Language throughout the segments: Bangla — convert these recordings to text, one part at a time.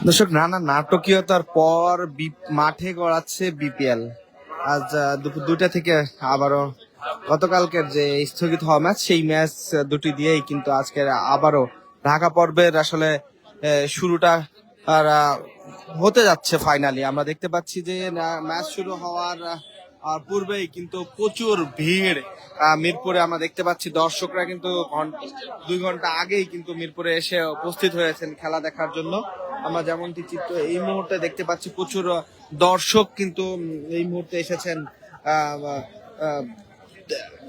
দর্শক, নানা নাটকীয়তার পর মাঠে গড়াচ্ছে বিপিএল। আজ দুপুর 2টা থেকে আবারও গতকালকের যে স্থগিত হওয়া ম্যাচ, সেই ম্যাচ দুটি দিয়েই কিন্তু আজকের আবারও ঢাকা পর্বের আসলে শুরুটা আর হতে যাচ্ছে। ফাইনালি আমরা দেখতে পাচ্ছি যে ম্যাচ শুরু হওয়ার পূর্বেই কিন্তু প্রচুর ভিড় মিরপুরে। আমরা দেখতে পাচ্ছি দর্শকরা কিন্তু 2 ঘন্টা আগেই কিন্তু মিরপুরে এসে উপস্থিত হয়েছেন খেলা দেখার জন্য। আমরা যেমনটি চিত্র এই মুহূর্তে দেখতে পাচ্ছি, প্রচুর দর্শক কিন্তু এই মুহূর্তে এসেছেন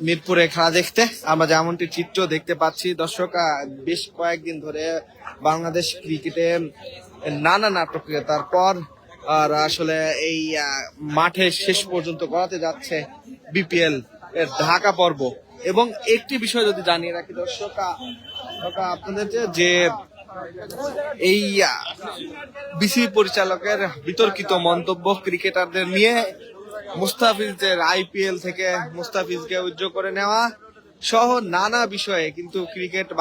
মিরপুরে খেলা দেখতে। আমরা যেমনটি চিত্র দেখতে পাচ্ছি দর্শক, বেশ কয়েকদিন ধরে বাংলাদেশ ক্রিকেটে নানা নাটকীয়তার পর আর আসলে এই মাঠে শেষ পর্যন্ত গড়াতে যাচ্ছে বিপিএল এর ঢাকা পর্ব। এবং একটি বিষয় যদি জানিয়ে রাখি দর্শক আপনাদের, যে এই বিসিবি পরিচালকের বিতর্কিত মন্তব্য ক্রিকেটারদের নিয়ে, মুস্তাফিজের আইপিএল থেকে মুস্তাফিজকে উইথড্র করে নেওয়া সহ নানা বিষয়ে কিন্তু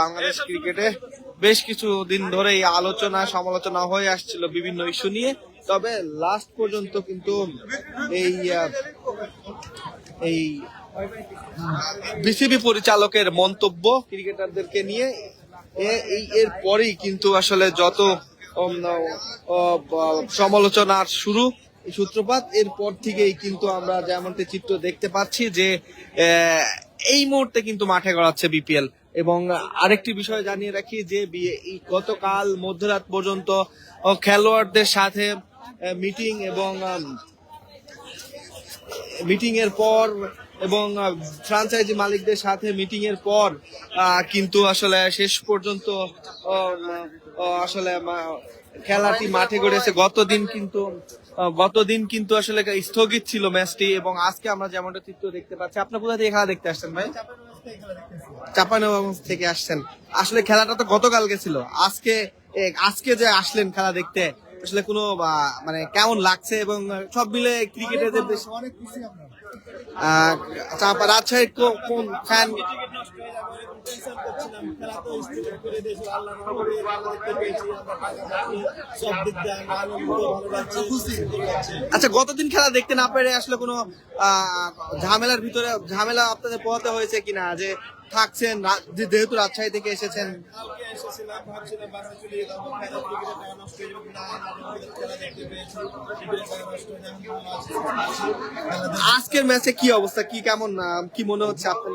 বাংলাদেশ ক্রিকেটে বেশ কিছু দিন ধরেই আলোচনা সমালোচনা হয়ে আসছিল বিভিন্ন ইস্যু নিয়ে। তবে লাস্ট পর্যন্ত কিন্তু এই বিসিবি পরিচালকের মন্তব্য ক্রিকেটারদেরকে নিয়ে এর পরেই কিন্তু আসলে যত সমালোচনার সূত্রপাত, এরপর থেকেই কিন্তু আমরা যেমনটি চিত্র দেখতে পাচ্ছি যে এই মুহূর্তে কিন্তু মাঠে গড়াচ্ছে বিপিএল। এবং আরেকটি বিষয় জানিয়ে রাখি যে গতকাল মধ্যরাত পর্যন্ত খেলোয়াড়দের সাথে মিটিং এর পর এবং ফ্রাঞ্চাইজি মালিকদের সাথে মিটিং এর পর কিন্তু আসলে শেষ পর্যন্ত আসলে খেলাটি মাঠে গড়েছে। গতদিন কিন্তু আসলে স্থগিত ছিল ম্যাচটি। এবং আজকে আমরা যেমনটা চিত্র দেখতে পাচ্ছি, আপনার কোথা থেকে খেলা দেখতে আসছেন ভাই? চাঁপাইনবাবগঞ্জ থেকে আসছেন। আসলে খেলাটা তো গতকালকে ছিল, আজকে যে আসলেন খেলা দেখতে, আসলে কোনো মানে কেমন লাগছে? এবং সব মিলে ক্রিকেটের যে অনেক খুশি আমরা। রাজশাহীর কোন ফ্যান? আচ্ছা, গতদিন খেলা দেখতে না পেরে আসলে কোনো ঝামেলা আপনাদের পোহাতে হয়েছে কিনা, যে থাকছেন যেহেতু রাজশাহী থেকে এসেছেন? আজকের ম্যাচে কি অবস্থা, কেমন কি মনে হচ্ছে আপনার?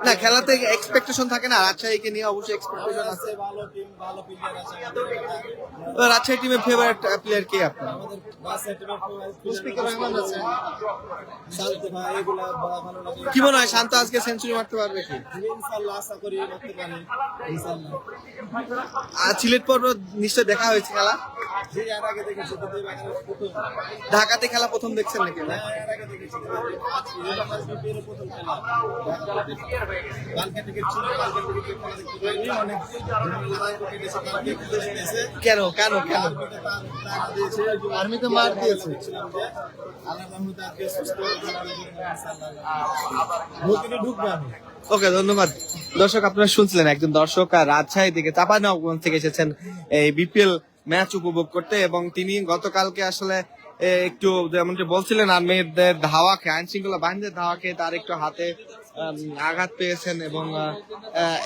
না, খেলাতে এক্সপেকটেশন থাকে না, রাজশাহীকে নিয়ে অবশ্যই এক্সপেকটেশন আছে। রাজশাহী টিমের ফেভারিট প্লেয়ার কে আপনার? কি মনে হয়, শান্ত আজকে সেঞ্চুরি মারতে পারবে কি? সিলেট পর্ব নিশ্চয় দেখা হয়েছে খেলা? ঢাকাতে খেলা প্রথম দেখছেন নাকি? কেন কেন কেন আর্মিতে মার দিয়েছে? ওকে, ধন্যবাদ। দর্শক, আপনারা শুনছিলেন একজন দর্শক রাজশাহী থেকে, চাঁপাইনবাবগঞ্জ থেকে এসেছেন এই বিপিএল ম্যাচ উপভোগ করতে। এবং তিনি গতকালকে আসলে একটু যেমনটি বলছিলেন, আর্মিদের ধাওয়া খেয়ে, আইন শৃঙ্খলা বাহিনীদের ধাওয়া খেয়ে তার একটু হাতে আঘাত পেয়েছেন। এবং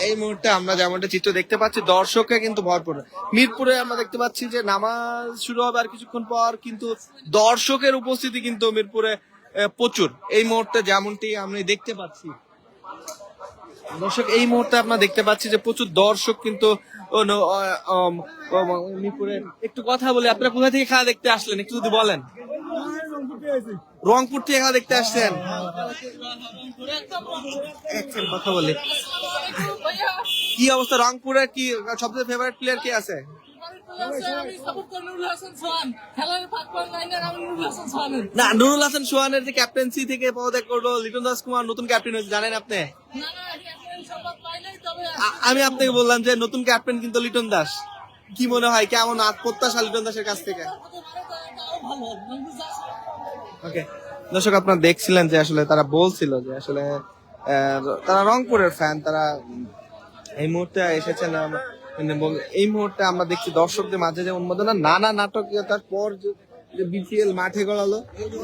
এই মুহূর্তে আমরা যেমনটা চিত্র দেখতে পাচ্ছি, দর্শকে কিন্তু ভরপুর। মিরপুরে আমরা দেখতে পাচ্ছি যে নামাজ শুরু হবে আর কিছুক্ষণ পর, কিন্তু দর্শকের উপস্থিতি কিন্তু মিরপুরে প্রচুর। এই মুহূর্তে যেমনটি আমরা দেখতে পাচ্ছি দর্শক, এই মুহূর্তে আপনারা দেখতে পাচ্ছি যে প্রচুর দর্শক কিন্তু মিরপুরে। একটু কথা বলি, আপনারা কোথা থেকে খেলা দেখতে আসলেন একটু যদি বলেন? রংপুর থেকে খেলা দেখতে আসছেন? কথা বলি, কি অবস্থা রংপুরের? কি সবচেয়ে ফেভারিট প্লেয়ার কে আছে? না, নুরুল হাসান সোহানের যে ক্যাপ্টেন্সি থেকে পদত্যাগ করলো, লিটন দাস কুমার নতুন ক্যাপ্টেন হয়েছে, জানেন আপনি? আমি আপনাকে বললাম যে নতুন ক্যাপ্টেন কিন্তু লিটন দাস। কি মনে হয়, কেমন প্রত্যাশা লিটন দাসের কাছ থেকে? ওকে, দর্শক, আপনারা দেখছিলেন যে আসলে তারা বলছিল যে আসলে তারা রংপুরের ফ্যান, তারা এই মুহূর্তে এসেছেন এই মুহূর্তে আমরা দেখছি দর্শকদের মাঝে যে উন্মাদনা, নানা নাটকীয়তার পর যে বিপিএল মাঠে গড়ালো,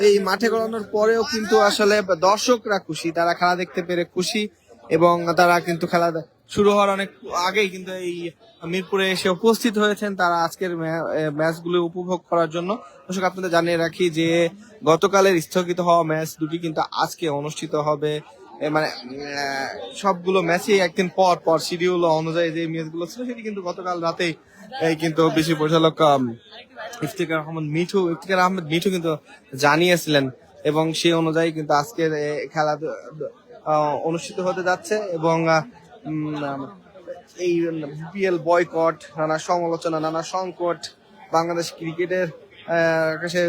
এই মাঠে গড়ানোর পরেও কিন্তু আসলে দর্শকরা খুশি, তারা খেলা দেখতে পেরে খুশি এবং তারা কিন্তু খেলা শুরু হওয়ার অনেক আগেই কিন্তু এই মিরপুরে এসে উপস্থিত হয়েছেন তারা আজকের ম্যাচগুলো উপভোগ করার জন্য। দর্শক আপনাদের জানিয়ে রাখি যে গতকালের স্থগিত হওয়া ম্যাচ দুটি কিন্তু আজকে অনুষ্ঠিত হবে, মানে সবগুলো ম্যাচই একদিন পর পর শিডিউল অনুযায়ী যে ম্যাচগুলো ছিল সেটি কিন্তু গতকাল রাতেই কিন্তু বিসিবি পরিচালক ইফতিখার আহমেদ মিঠু কিন্তু জানিয়েছিলেন এবং সেই অনুযায়ী কিন্তু আজকের খেলা অনুষ্ঠিত হতে যাচ্ছে এবং এই বিপিএল বয়কট, নানা সমালোচনা, নানা সংকট, বাংলাদেশ ক্রিকেটের কাছে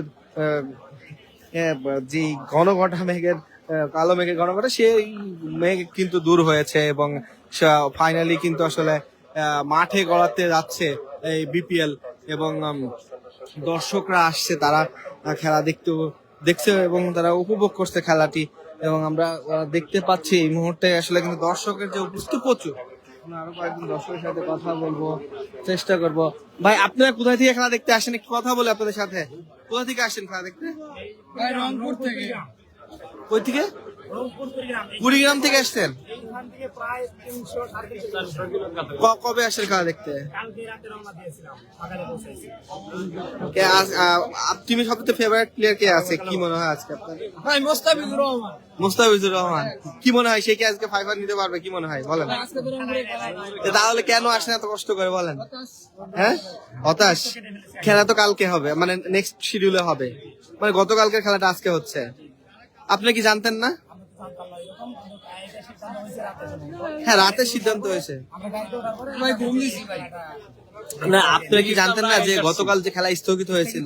যে ঘনঘটা মেঘের কালো মেঘের ঘনঘটা সেই মেঘ কিন্তু দূর হয়েছে এবং ফাইনালি কিন্তু আসলে মাঠে গড়াতে যাচ্ছে এই বিপিএল এবং দর্শকরা আসছে, তারা খেলা দেখছে এবং তারা উপভোগ করছে খেলাটি এবং আমরা দেখতে পাচ্ছি এই মুহূর্তে আসলে কিন্তু দর্শকের যে উপস্থিতি প্রচুর। আরো কয়েকজন দর্শকের সাথে কথা বলবো, চেষ্টা করব। ভাই আপনারা কোথায় থেকে খেলা দেখতে আসেন, একটু কথা বলে আপনাদের সাথে। কোথা থেকে আসেন খেলা দেখতে? রংপুর থেকে। কই থেকে? কুড়িগ্রাম থেকে আসছেন? কবে আসেন খেলা দেখতে? তুমি সবচেয়ে ফেভারিট প্লেয়ার কে আছে, কি মনে হয় আজকে আপনার? মোস্তাফিজুর রহমান। কি মনে হয় সে কি আজকে ফাইভার নিতে পারবে, কি মনে হয় বলেন? তাহলে কেন আসেন এত কষ্ট করে বলেন? হ্যাঁ, হতাশ। খেলা তো কালকে হবে, মানে নেক্সট শিডিউলে হবে, মানে গতকালকের খেলাটা আজকে হচ্ছে। আপনি কি জানতেন না? হ্যাঁ, রাতের সিদ্ধান্ত হয়েছে। না, আপনি কি জানতেন না যে গতকাল যে খেলা স্থগিত হয়েছিল?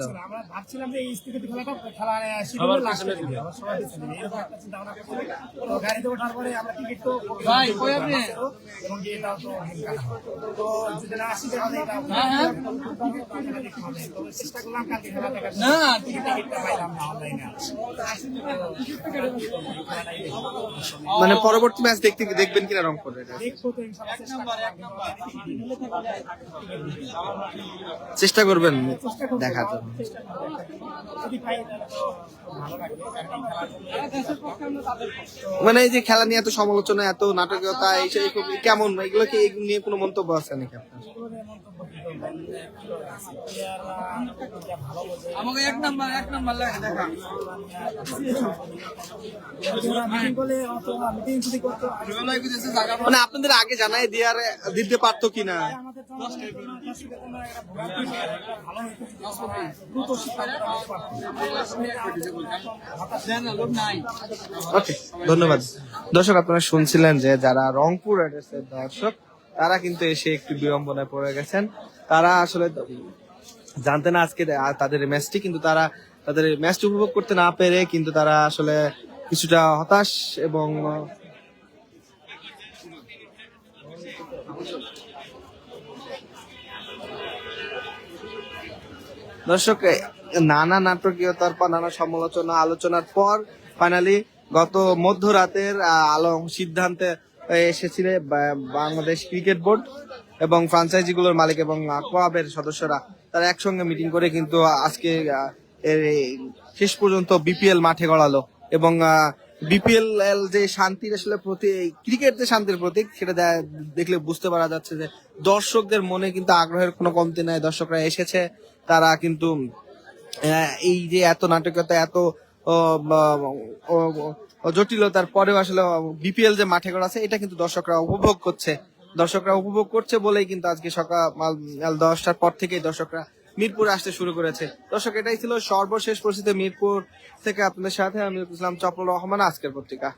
মানে পরবর্তী ম্যাচ দেখবেন কিনা রংপুরে? চেষ্টা করবেন দেখার জন্য। মানে এই যে খেলা নিয়ে এত সমালোচনা, এত নাটকীয়তা, এই কেমন, এগুলো কি নিয়ে কোনো মন্তব্য আছে নাকি আপনার? আমাকে এক নাম্বার লাগে দেখা। মানে আপনাদের আগে জানাই দিতে পারতো কিনা? ওকে, ধন্যবাদ। দর্শক আপনারা শুনছিলেন যে যারা রংপুর রাইডার্সের দর্শক তারা কিন্তু এসে একটু বিড়ম্বনায় পড়ে গেছেন। তারা আসলে জানতে না আজকে তাদের ম্যাচটি, কিন্তু তারা তাদের ম্যাচটি উপভোগ করতে না পেরে কিন্তু তারা আসলে কিছুটা হতাশ এবং দর্শক নানা নাটকীয়তার পর, নানা সমালোচনা আলোচনার পর ফাইনালি গত মধ্যরাতের সিদ্ধান্তে এসেছিল বাংলাদেশ ক্রিকেট বোর্ড এবং ফ্রাঞ্চাইজিগুলোর মালিক এবং কোয়াবের সদস্যরা, তারা একসঙ্গে মিটিং করে কিন্তু আজকে শেষ পর্যন্ত বিপিএল মাঠে গড়ালো এবং বিপিএল যে শান্তির আসলে ক্রিকেট যে শান্তির প্রতীক, সেটা দেখলে বুঝতে পারা যাচ্ছে যে দর্শকদের মনে কিন্তু আগ্রহের কোনো কমতি নাই। দর্শকরা এসেছে, তারা কিন্তু এই যে এত নাটকীয়তা, এত জটিলতার পরেও আসলে বিপিএল যে মাঠে গড়া আছে এটা কিন্তু দর্শকরা উপভোগ করছে বলেই কিন্তু আজকে সকাল 10টার পর থেকেই দর্শকরা মিরপুরে আসতে শুরু করেছে। দর্শক, এটাই ছিল সর্বশেষ পরিস্থিতি মিরপুর থেকে আপনাদের সাথে আমি ইসলাম চপল রহমান, আজকের পত্রিকা।